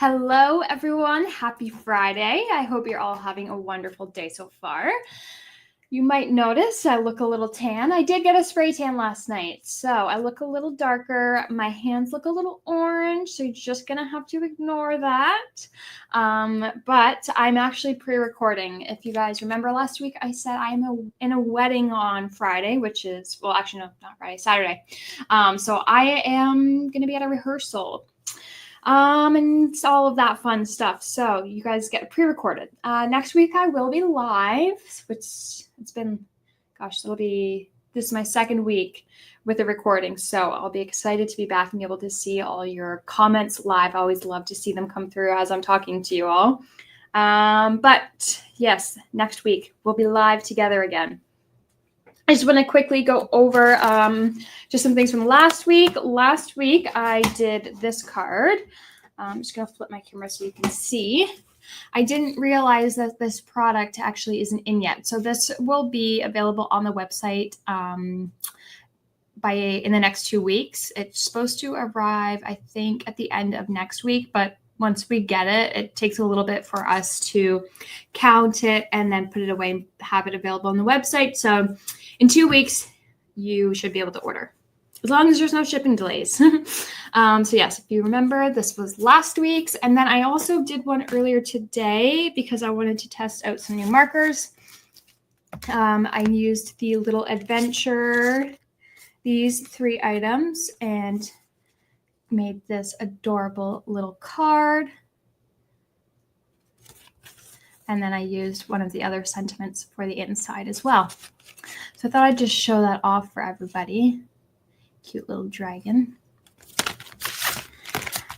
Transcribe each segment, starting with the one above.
Hello, everyone. Happy Friday. I hope you're all having a wonderful day so far. You might notice I look a little tan. I did get a spray tan last night, so I look a little darker. My hands look a little orange, so you're just going to have to ignore that. But I'm actually pre-recording. If you guys remember last week, I said I'm in a wedding on Friday, which is, well, actually, no, not Friday, Saturday. So I am going to be at a rehearsal. And all of that fun stuff. So you guys get pre-recorded. Next week I will be live, which it's been, this is my second week with the recording. So I'll be excited to be back and be able to see all your comments live. I always love to see them come through as I'm talking to you all. But yes, next week we'll be live together again. I just want to quickly go over just some things from last week. Last week, I did this card. I'm just going to flip my camera so you can see. I didn't realize that this product actually isn't in yet. So this will be available on the website in the next 2 weeks. It's supposed to arrive, I think, at the end of next week. But once we get it, it takes a little bit for us to count it and then put it away and have it available on the website. So in 2 weeks, you should be able to order, as long as there's no shipping delays. So yes, if you remember, this was last week's. And then I also did one earlier today because I wanted to test out some new markers. I used the Little Adventure, these 3 items, and made this adorable little card. And then I used one of the other sentiments for the inside as well. So I thought I'd just show that off for everybody. Cute little dragon.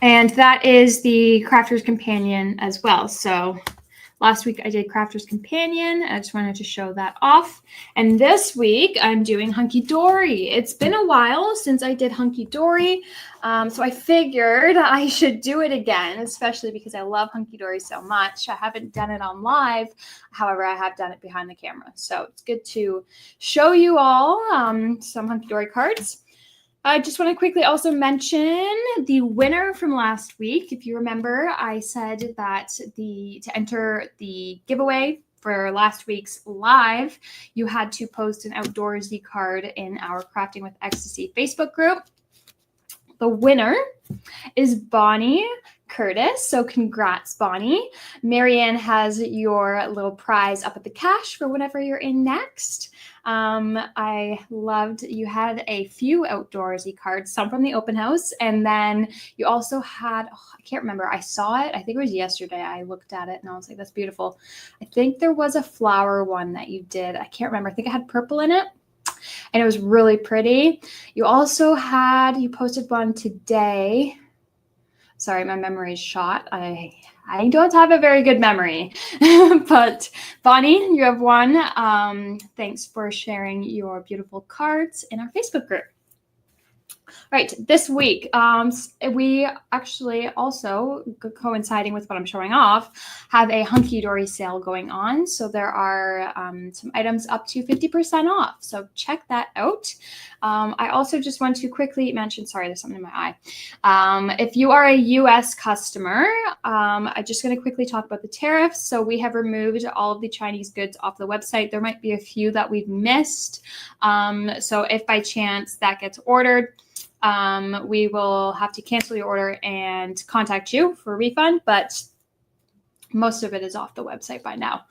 And that is the Crafter's Companion as well. So last week I did Crafter's Companion. I just wanted to show that off. And this week I'm doing Hunkydory. It's been a while since I did Hunkydory. So I figured I should do it again, especially because I love Hunkydory so much. I haven't done it on live. However, I have done it behind the camera. So it's good to show you all some Hunkydory cards. I just want to quickly also mention the winner from last week. If you remember, I said that to enter the giveaway for last week's live, you had to post an outdoorsy card in our Crafting with Ecstasy Facebook group. The winner is Bonnie Curtis. So congrats, Bonnie. Marianne has your little prize up at the cache for whenever you're in next. I loved, you had a few outdoorsy cards, some from the open house, and then you also had, I can't remember, I saw it, I think it was yesterday, I looked at it and I was like, that's beautiful. I think there was a flower one that you did, I can't remember, I think it had purple in it, and it was really pretty. You also had, you posted one today. Sorry, my memory is shot. I don't have a very good memory. But Bonnie, you have one. Thanks for sharing your beautiful cards in our Facebook group. Right, this week, we actually also, coinciding with what I'm showing off, have a Hunkydory sale going on. So there are some items up to 50% off. So check that out. I also just want to quickly mention, sorry, there's something in my eye. If you are a US customer, I'm just going to quickly talk about the tariffs. So we have removed all of the Chinese goods off the website. There might be a few that we've missed. So if by chance that gets ordered, we will have to cancel your order and contact you for a refund, but most of it is off the website by now.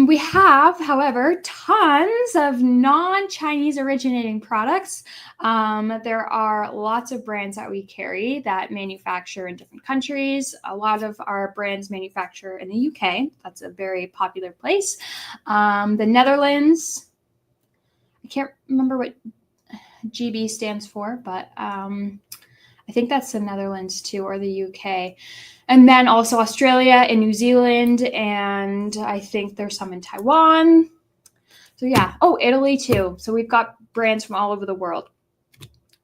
We have, however, tons of non-Chinese originating products. There are lots of brands that we carry that manufacture in different countries. A lot of our brands manufacture in the UK. That's a very popular place. The Netherlands, I can't remember what GB stands for, but I think that's the Netherlands too, or the UK. And then also Australia and New Zealand, and I think there's some in Taiwan. So yeah, oh, Italy too. So we've got brands from all over the world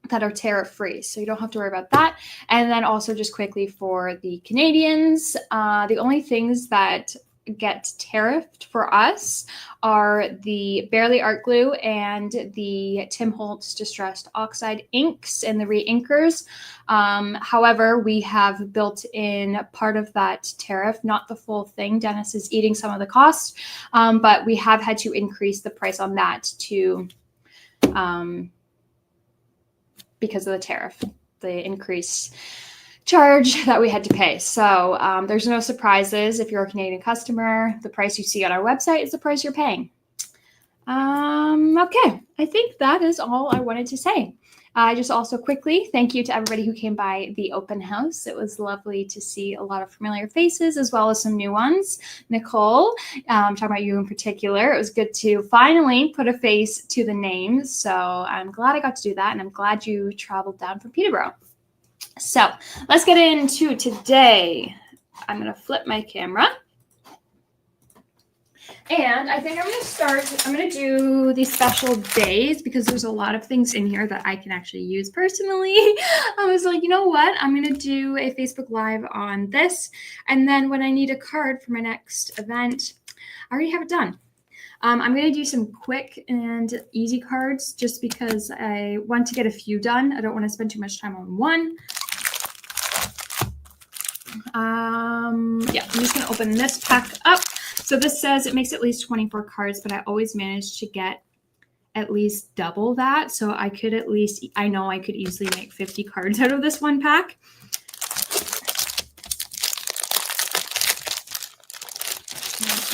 that are tariff-free, so you don't have to worry about that. And then also just quickly for the Canadians, the only things that get tariffed for us are the Barely Art Glue and the Tim Holtz Distressed Oxide inks and the re-inkers. However, we have built in part of that tariff, not the full thing. Dennis is eating some of the cost, but we have had to increase the price on that to because of the tariff, the increased charge that we had to pay. So there's no surprises. If you're a Canadian customer, the price you see on our website is the price you're paying. Okay, I think that is all I wanted to say. Just also quickly, thank you to everybody who came by the open house. It was lovely to see a lot of familiar faces as well as some new ones. Nicole, talking about you in particular, it was good to finally put a face to the names. So I'm glad I got to do that, and I'm glad you traveled down from Peterborough. So let's get into today. I'm going to flip my camera. And I think I'm going to do these special days because there's a lot of things in here that I can actually use personally. I was like, you know what? I'm going to do a Facebook Live on this. And then when I need a card for my next event, I already have it done. I'm going to do some quick and easy cards just because I want to get a few done. I don't want to spend too much time on one. Yeah, I'm just going to open this pack up. So this says it makes at least 24 cards, but I always manage to get at least double that. So I could at least, I know I could easily make 50 cards out of this one pack.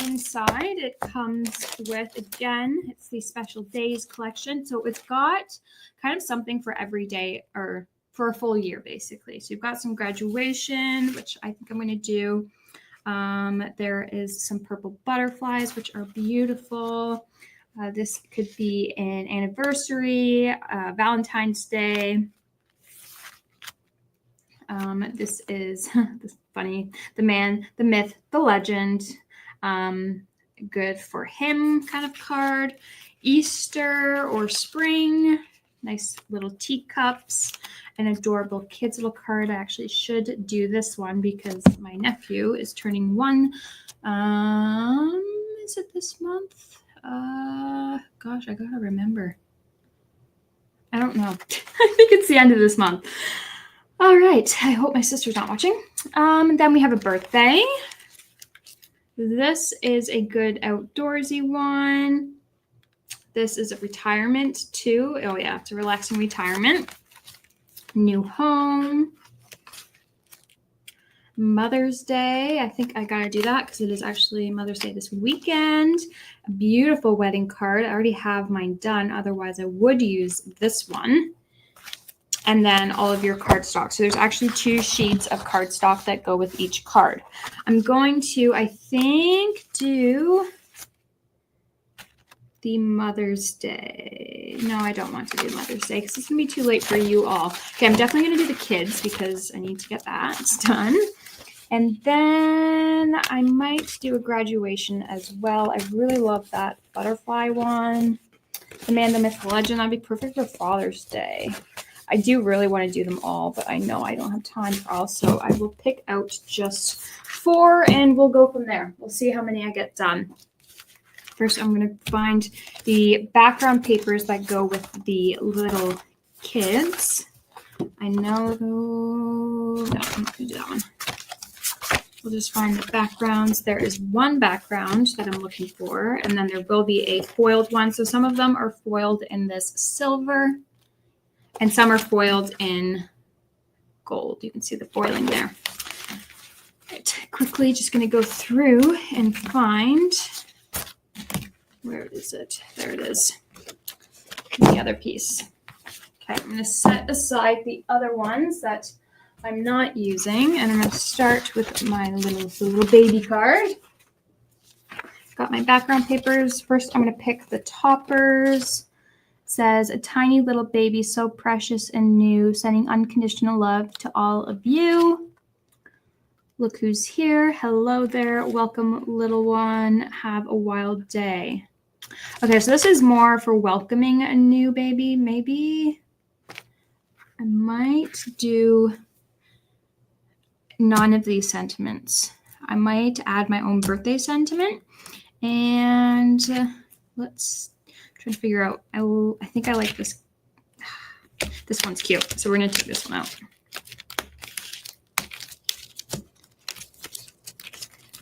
And inside it comes with, again, it's the Special Days collection. So it's got kind of something for every day or for a full year, basically. So you've got some graduation, which I think I'm going to do. There is some purple butterflies, which are beautiful. This could be an anniversary, Valentine's Day. This is this funny, the man, the myth, the legend. Good for him kind of card. Easter or spring. Nice little teacups. An adorable kids little card. I actually should do this one because my nephew is turning 1. Is it this month? Gosh, I gotta remember. I don't know. I think it's the end of this month. All right. I hope my sister's not watching. Then we have a birthday. This is a good outdoorsy one. This is a retirement too. Oh yeah, it's a relaxing retirement. New home. Mother's Day. I think I gotta do that because it is actually Mother's Day this weekend. A beautiful wedding card. I already have mine done. Otherwise, I would use this one. And then all of your cardstock. So there's actually 2 sheets of cardstock that go with each card. I'm going to, I think, do the Mother's Day. No, I don't want to do Mother's Day because it's going to be too late for you all. Okay, I'm definitely going to do the kids because I need to get that done. And then I might do a graduation as well. I really love that butterfly one. The Man, the Myth, the Legend. That'd be perfect for Father's Day. I do really want to do them all, but I know I don't have time for all. So I will pick out just 4 and we'll go from there. We'll see how many I get done. First, I'm going to find the background papers that go with the little kids. I know though. No, I'm not going to do that one. We'll just find the backgrounds. There is one background that I'm looking for, and then there will be a foiled one. So some of them are foiled in this silver, and some are foiled in gold. You can see the foiling there. Right, quickly, just going to go through and find. Where is it? There it is. The other piece. Okay, I'm going to set aside the other ones that I'm not using, and I'm going to start with my little baby card. Got my background papers. First, I'm going to pick the toppers. It says, a tiny little baby, so precious and new, sending unconditional love to all of you. Look who's here. Hello there. Welcome, little one. Have a wild day. Okay, so this is more for welcoming a new baby. Maybe I might do none of these sentiments. I might add my own birthday sentiment. And let's try to figure out. I think I like this. This one's cute. So we're going to take this one out.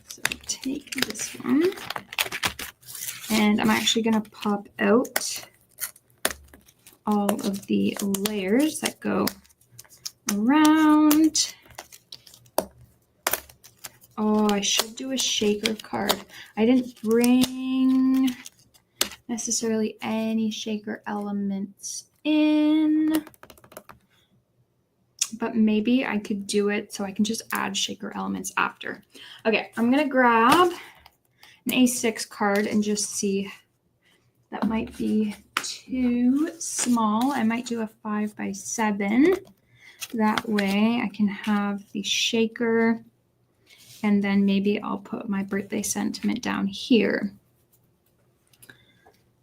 So take this one. And I'm actually going to pop out all of the layers that go around. Oh, I should do a shaker card. I didn't bring necessarily any shaker elements in, but maybe I could do it so I can just add shaker elements after. Okay, I'm gonna grab an A6 card and just see. That might be too small. I might do a 5x7. That way I can have the shaker, and then maybe I'll put my birthday sentiment down here.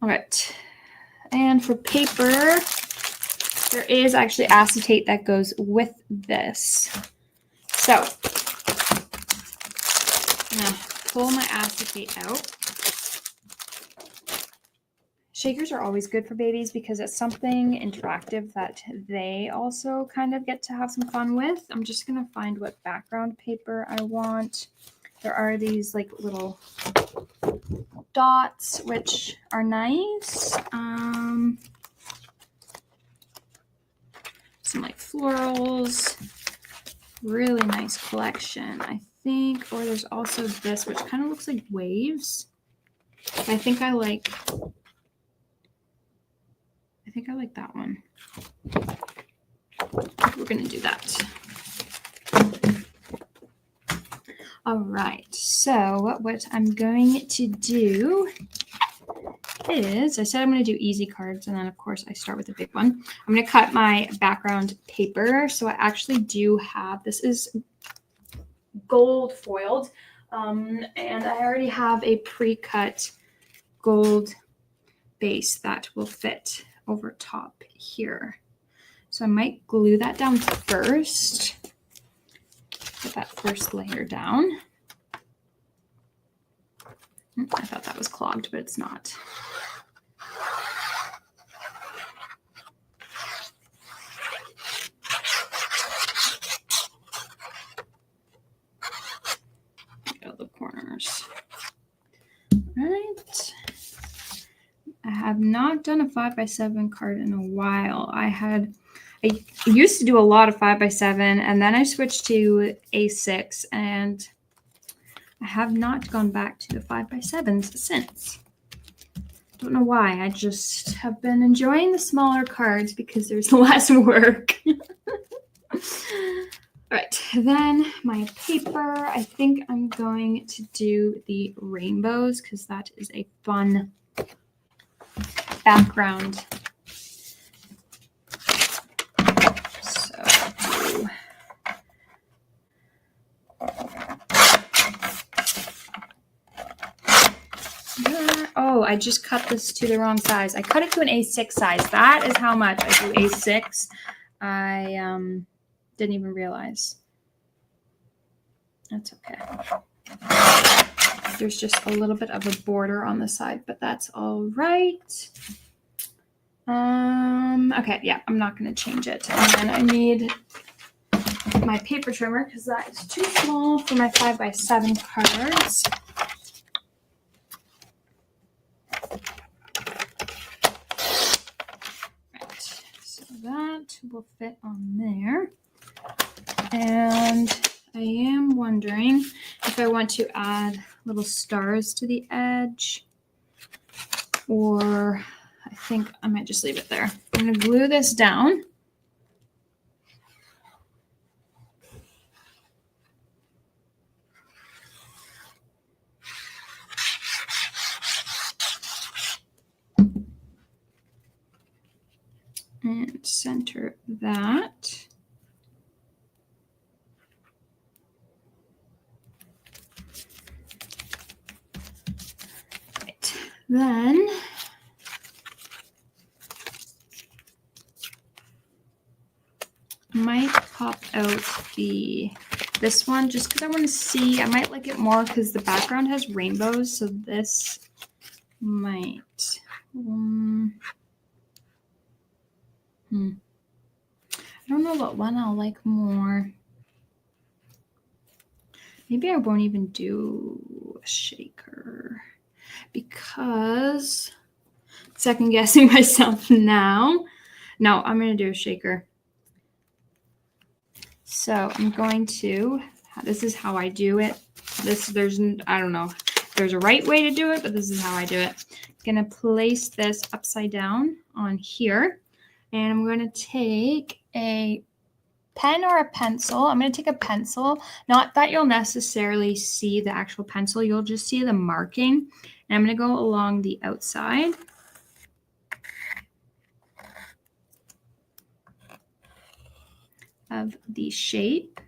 All right. And for paper, there is actually acetate that goes with this. So I'm gonna pull my acetate out. Shakers are always good for babies because it's something interactive that they also kind of get to have some fun with. I'm just going to find what background paper I want. There are these like little dots, which are nice. Some like florals. Really nice collection, I think. Or there's also this, which kind of looks like waves. I think I like that one. We're going to do that. All right. So what I'm going to do is, I said I'm going to do easy cards, and then of course I start with the big one. I'm going to cut my background paper. So I actually do have, this is gold foiled, and I already have a pre-cut gold base that will fit over top here. So I might glue that down first. Put that first layer down. I thought that was clogged, but it's not. Get out the corners. Right. I have not done a 5x7 card in a while. I used to do a lot of 5x7, and then I switched to A6, and I have not gone back to the 5x7s since. Don't know why. I just have been enjoying the smaller cards because there's less work. All right, then my paper. I think I'm going to do the rainbows because that is a fun background. So oh, I just cut this to the wrong size. I cut it to an A6 size. That is how much I do A6. I didn't even realize. That's okay. There's just a little bit of a border on the side, but that's all right. Okay, yeah, I'm not going to change it. And then I need my paper trimmer because that is too small for my 5x7 cards. Right, so that will fit on there. And I am wondering if I want to add little stars to the edge, or I think I might just leave it there. I'm going to glue this down. And center that. Right. Then might pop out the this one just because I want to see. I might like it more because the background has rainbows, so this might. I don't know what one I'll like more. Maybe I won't even do a shaker because second guessing myself now. No, I'm going to do a shaker. So I'm going to, this is how I do it. I don't know if there's a right way to do it, but this is how I do it. I'm going to place this upside down on here, and I'm going to take a pen or a pencil. I'm going to take a pencil, not that you'll necessarily see the actual pencil, you'll just see the marking. And I'm going to go along the outside. Of the shape.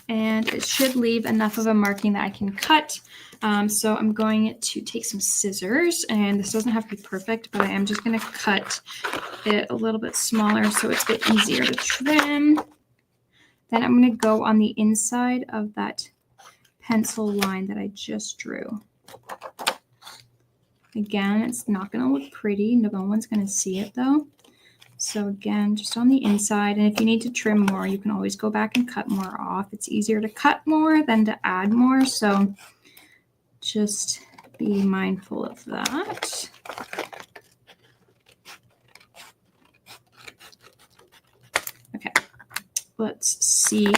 And it should leave enough of a marking that I can cut. So I'm going to take some scissors, and this doesn't have to be perfect, but I am just going to cut it a little bit smaller so it's a bit easier to trim. Then I'm going to go on the inside of that pencil line that I just drew. Again, it's not going to look pretty. No one's going to see it though. So again, just on the inside. And if you need to trim more, you can always go back and cut more off. It's easier to cut more than to add more. So just be mindful of that. Okay, let's see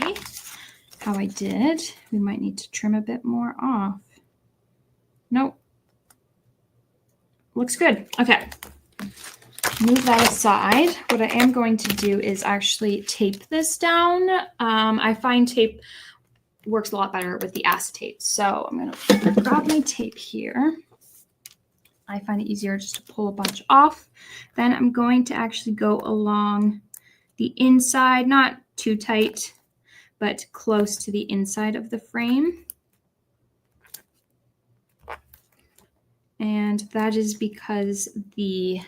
how I did. We might need to trim a bit more off. Nope. Looks good. Okay. Move that aside. What I am going to do is actually tape this down. I find tape works a lot better with the acetate. So I'm going to grab my tape here. I find it easier just to pull a bunch off. Then I'm going to actually go along the inside, not too tight, but close to the inside of the frame. And that is because the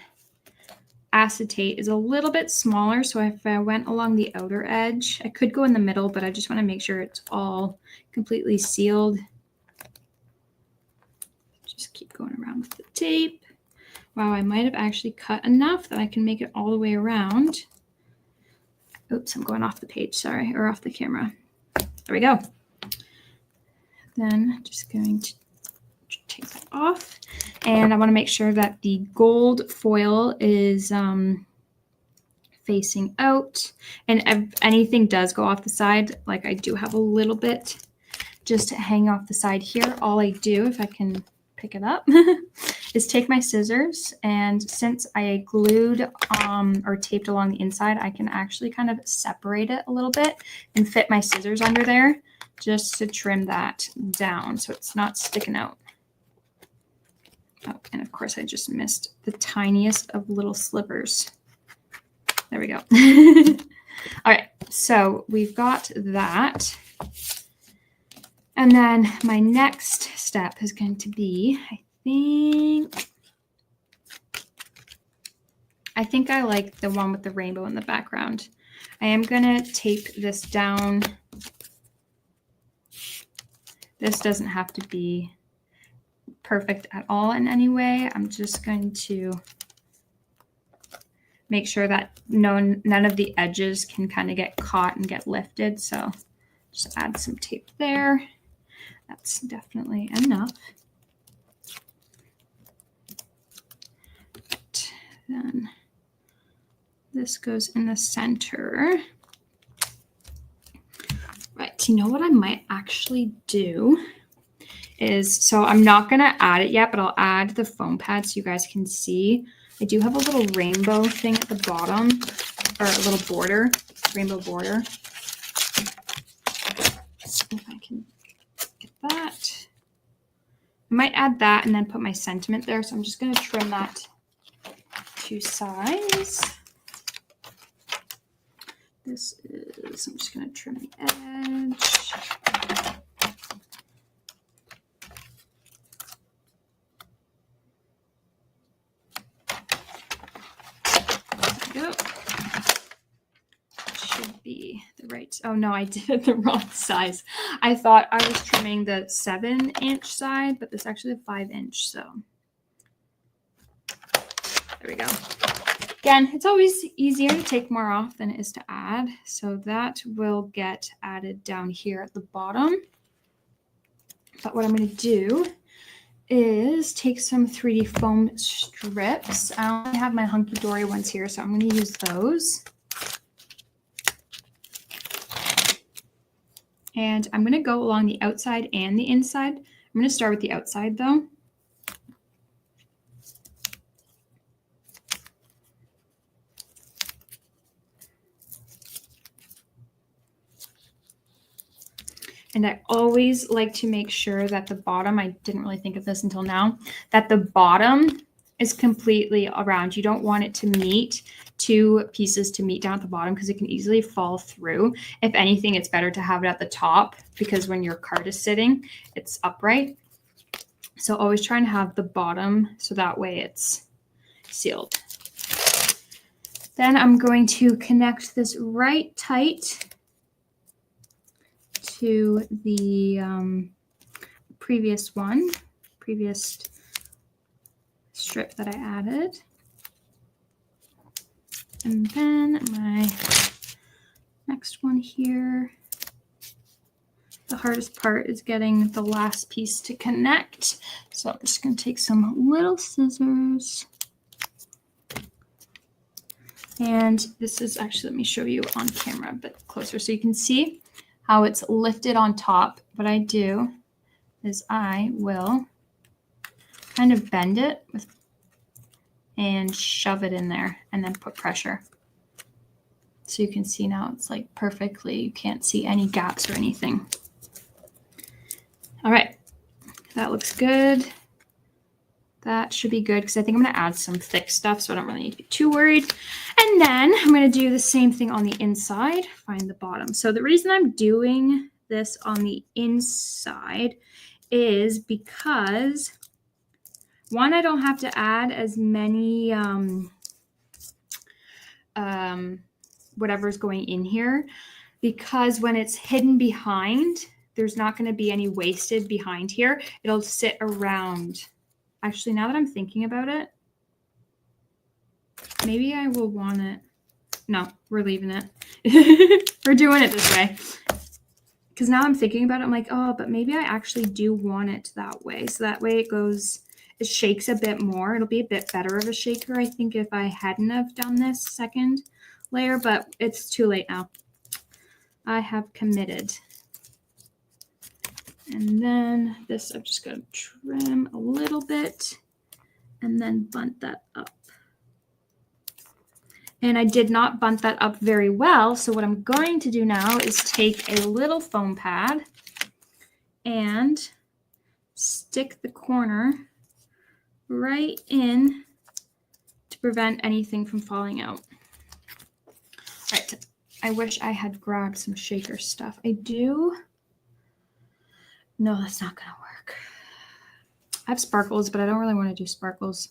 acetate is a little bit smaller. So if I went along the outer edge, I could go in the middle, but I just want to make sure it's all completely sealed. Just keep going around with the tape. Wow, I might have actually cut enough that I can make it all the way around. Oops, I'm going off the page, sorry, or off the camera. There we go. Then just going to take that off. And I want to make sure that the gold foil is facing out. And if anything does go off the side, like I do have a little bit just to hang off the side here. All I do, if I can pick it up, is take my scissors. And since I glued or taped along the inside, I can actually kind of separate it a little bit and fit my scissors under there just to trim that down so it's not sticking out. Oh, and of course I just missed the tiniest of little slivers. There we go. All right, so we've got that. And then my next step is going to be, I think I like the one with the rainbow in the background. I am going to tape this down. This doesn't have to be perfect at all in any way. I'm just going to make sure that none of the edges can kind of get caught and get lifted. So just add some tape there. That's definitely enough. But then this goes in the center. Right, you know what I might actually do is, so I'm not going to add it yet, but I'll add the foam pad so you guys can see. I do have a little rainbow thing at the bottom, or a little border, rainbow border. If I can get that. I might add that and then put my sentiment there. So I'm just going to trim that to size. This is, I'm just going to trim the edge. we go. Should be the right. Oh no, I did the wrong size. I thought I was trimming the 7-inch side, but this is actually a 5-inch. So there we go. Again, it's always easier to take more off than it is to add. So that will get added down here at the bottom. But what I'm going to do is take some 3D foam strips. I only have my Hunkydory ones here, so I'm going to use those. And I'm going to go along the outside and the inside. I'm going to start with the outside though. And I always like to make sure that the bottom, I didn't really think of this until now, that the bottom is completely around. You don't want it to meet, two pieces to meet down at the bottom because it can easily fall through. If anything, it's better to have it at the top because when your card is sitting, it's upright. So always try and have the bottom so that way it's sealed. Then I'm going to connect this right tight to the previous strip that I added. And then my next one here. The hardest part is getting the last piece to connect. So I'm just going to take some little scissors. And this is actually, let me show you on camera a bit closer so you can see how it's lifted on top. What I do is I will kind of bend it and shove it in there and then put pressure. So you can see now it's like perfectly, you can't see any gaps or anything. All right, that looks good. That should be good because I think I'm going to add some thick stuff, so I don't really need to be too worried. And then I'm going to do the same thing on the inside, find the bottom. So the reason I'm doing this on the inside is because, one, I don't have to add as many whatever's going in here, because when it's hidden behind, there's not going to be any wasted behind here. It'll sit around. Actually, now that I'm thinking about it, maybe I will want it. No, we're leaving it. We're doing it this way. Because now I'm thinking about it, I'm like, oh, but maybe I actually do want it that way. So that way it shakes a bit more. It'll be a bit better of a shaker, I think, if I hadn't have done this second layer, but it's too late now. I have committed. And then this, I'm just going to trim a little bit and then bunt that up. And I did not bunt that up very well. So what I'm going to do now is take a little foam pad and stick the corner right in to prevent anything from falling out. All right. I wish I had grabbed some shaker stuff. I do. No, that's not going to work. I have sparkles, but I don't really want to do sparkles.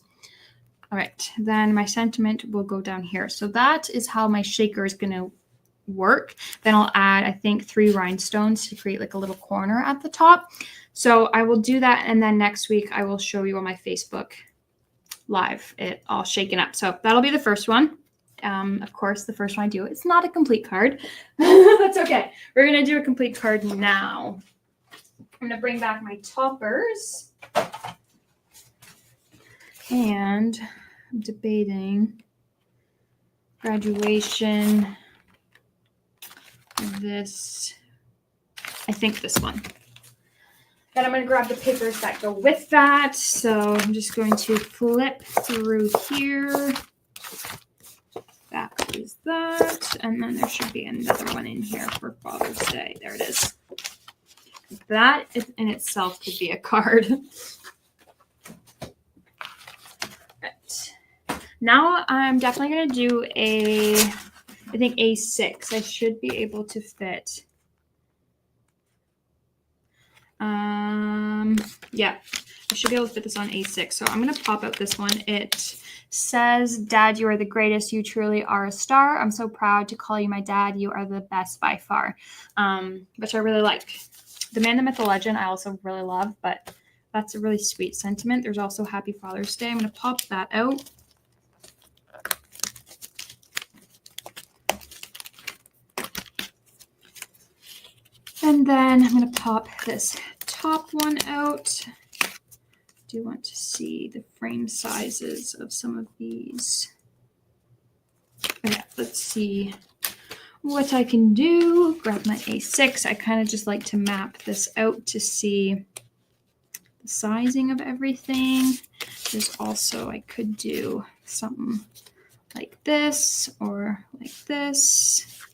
All right, then my sentiment will go down here. So that is how my shaker is going to work. Then I'll add, I think, 3 rhinestones to create like a little corner at the top. So I will do that, and then next week I will show you on my Facebook Live it all shaken up. So that'll be the first one. Of course, the first one I do, it's not a complete card. That's okay. We're going to do a complete card now. I'm going to bring back my toppers. And I'm debating graduation. This, I think this one. Then I'm going to grab the papers that go with that. So I'm just going to flip through here. That is that. And then there should be another one in here for Father's Day. There it is. That in itself could be a card. Right. Now I'm definitely going to do I think A6. I should be able to fit. Yeah, I should be able to fit this on A6. So I'm going to pop out this one. It says, Dad, you are the greatest. You truly are a star. I'm so proud to call you my dad. You are the best by far, which I really like. The Man, the Myth, the Legend, I also really love, but that's a really sweet sentiment. There's also Happy Father's Day. I'm going to pop that out. And then I'm going to pop this top one out. I do want to see the frame sizes of some of these. Okay, let's see what I can do. Grab my A6. I kind of just like to map this out to see the sizing of everything. There's also, I could do something like this, or like this,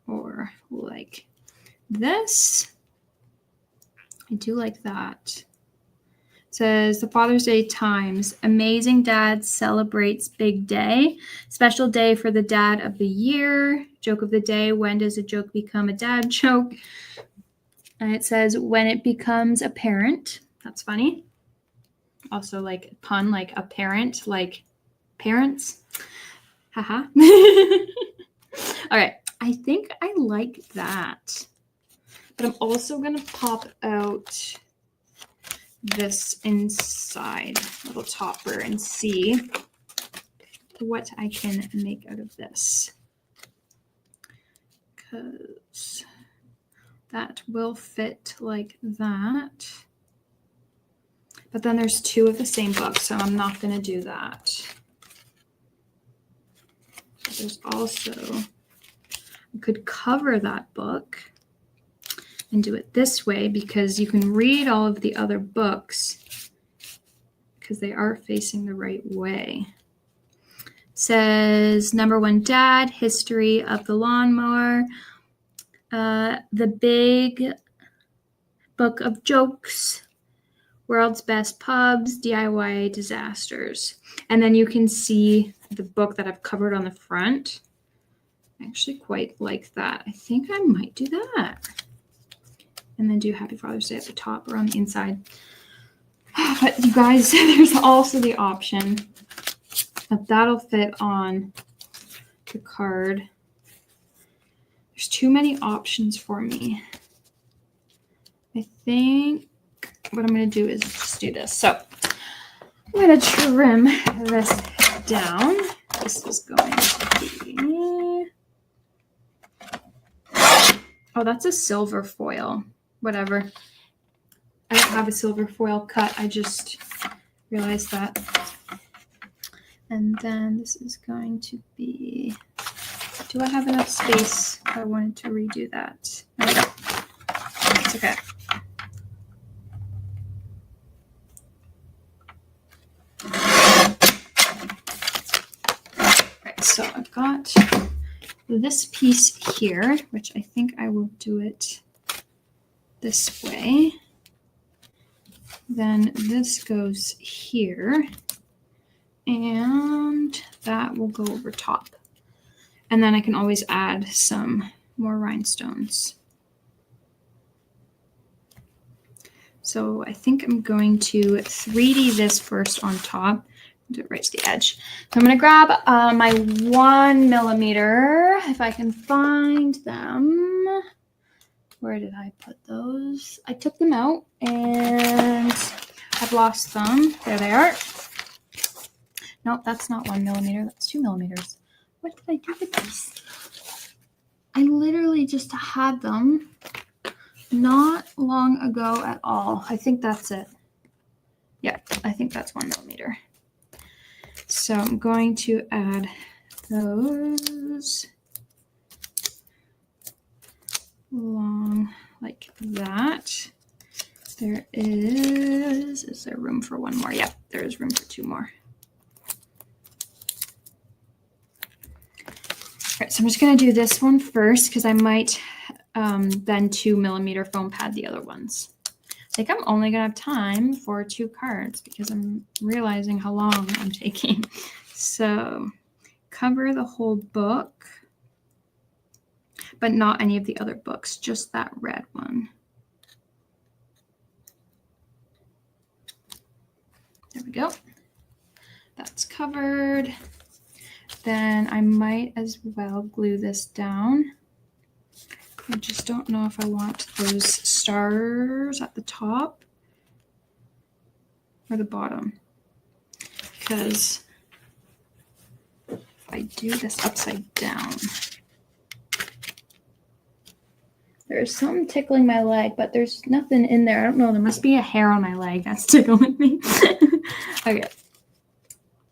or like this. I do like that. It says the Father's Day Times. Amazing dad celebrates big day. Special day for the dad of the year. Joke of the day. When does a joke become a dad joke? And it says when it becomes apparent. That's funny. Also like pun, like apparent, like parents. Haha. All right. I think I like that. But I'm also going to pop out this inside little topper and see what I can make out of this. Because that will fit like that. But then there's two of the same book, so I'm not going to do that. There's also, I could cover that book and do it this way because you can read all of the other books because they are facing the right way. It says number one dad, history of the lawnmower, the big book of jokes, world's best pubs, DIY disasters. And then you can see the book that I've covered on the front. I actually quite like that. I think I might do that. And then do Happy Father's Day at the top or on the inside. But you guys, there's also the option of that'll fit on the card. There's too many options for me. I think what I'm going to do is just do this. So I'm going to trim this down. This is going to be... Oh, that's a silver foil. Whatever. I don't have a silver foil cut. I just realized that. And then this is going to be... Do I have enough space? I wanted to redo that. There we go. It's okay. Alright, so I've got this piece here, which I think I will do it this way. Then this goes here, and that will go over top. And then I can always add some more rhinestones. So I think I'm going to 3D this first on top. Do it right to the edge. So I'm going to grab my 1mm, if I can find them. Where did I put those? I took them out and I've lost them. There they are. Nope, that's not 1mm. That's 2mm. What did I do with these? I literally just had them not long ago at all. I think that's it. Yeah, I think that's 1mm. So I'm going to add those along like that. There is there room for one more? Yep, there is room for two more. All right, so I'm just going to do this one first because I might then 2mm foam pad the other ones. I think I'm only going to have time for 2 cards because I'm realizing how long I'm taking. So cover the whole book, but not any of the other books, just that red one. There we go. that's covered. Then I might as well glue this down. I just don't know if I want those stars at the top or the bottom, because if I do this upside down, there's something tickling my leg, but there's nothing in there. I don't know. There must be a hair on my leg that's tickling me. Okay.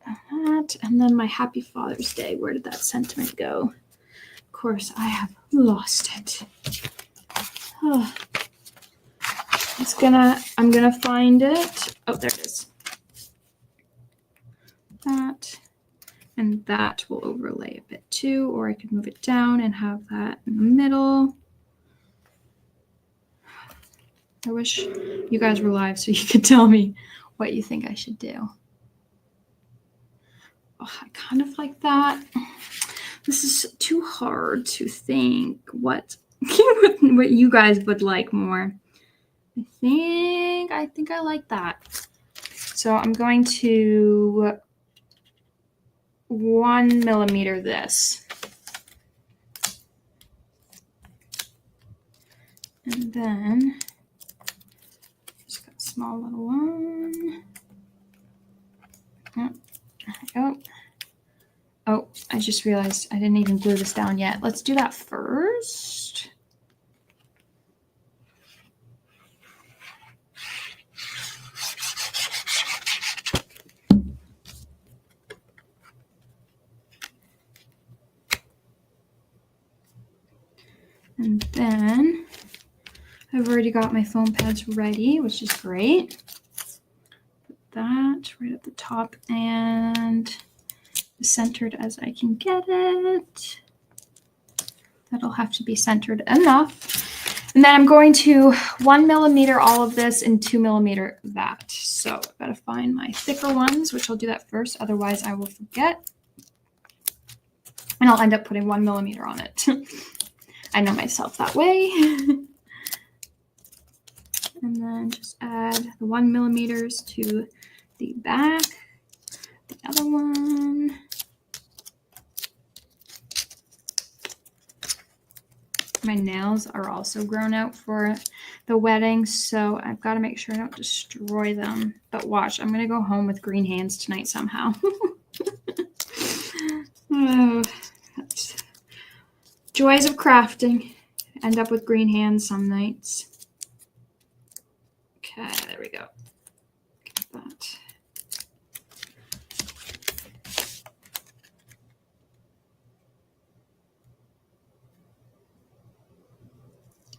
That, and then my Happy Father's Day. Where did that sentiment go? Of course, I have lost it. Oh. I'm gonna find it. Oh, there it is. That and that will overlay a bit too, or I could move it down and have that in the middle. I wish you guys were live so you could tell me what you think I should do. Oh, I kind of like that. This is too hard to think what you guys would like more. I think I like that. So I'm going to 1 millimeter this. And then just got a small little one. Oh, there we go. Oh, I just realized I didn't even glue this down yet. Let's do that first. And then I've already got my foam pads ready, which is great. Put that right at the top and as centered as I can get it. That'll have to be centered enough. And then I'm going to 1 millimeter all of this and 2 millimeter that. So I've got to find my thicker ones, which I'll do that first. Otherwise I will forget. And I'll end up putting 1 millimeter on it. I know myself that way. And then just add the 1 millimeters to the back, the other one. My nails are also grown out for the wedding, so I've got to make sure I don't destroy them. But watch, I'm going to go home with green hands tonight somehow. Oh, that's joys of crafting. End up with green hands some nights. Okay, there we go. Get that.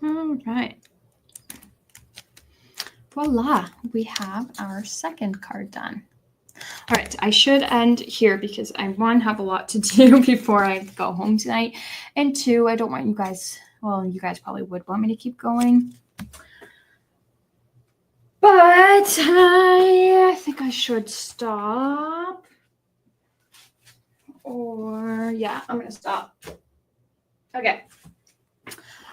All right. Voila, we have our second card done. All right, I should end here because I, one, have a lot to do before I go home tonight, and two, I don't want you guys, well, you guys probably would want me to keep going, but I think I should stop, or yeah, I'm going to stop. Okay.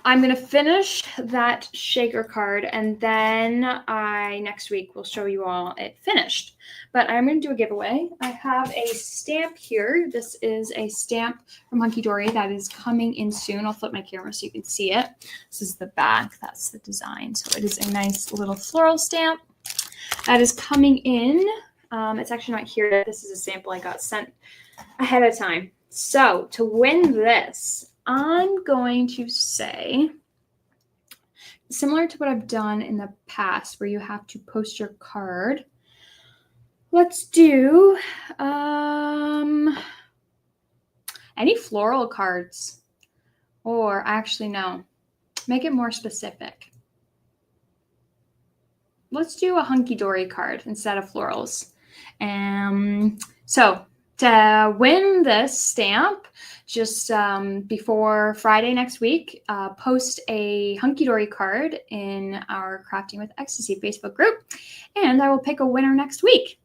I'm going to finish that shaker card, and then next week will show you all it finished. But I'm going to do a giveaway. I have a stamp here. This is a stamp from Hunkydory that is coming in soon. I'll flip my camera so you can see it. This is the back. That's the design. So it is a nice little floral stamp that is coming in. It's actually not here yet. This is a sample I got sent ahead of time. So to win this, I'm going to say, similar to what I've done in the past where you have to post your card, let's do any floral cards, or actually no, make it more specific. Let's do a Hunkydory card instead of florals. So to win this stamp, just before Friday next week, post a Hunkydory card in our Crafting with Ecstasy Facebook group, and I will pick a winner next week.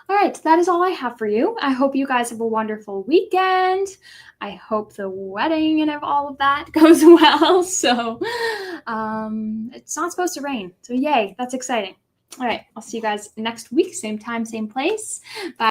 All right, that is all I have for you. I hope you guys have a wonderful weekend. I hope the wedding and all of that goes well. So it's not supposed to rain. So yay, that's exciting. All right, I'll see you guys next week, same time, same place. Bye.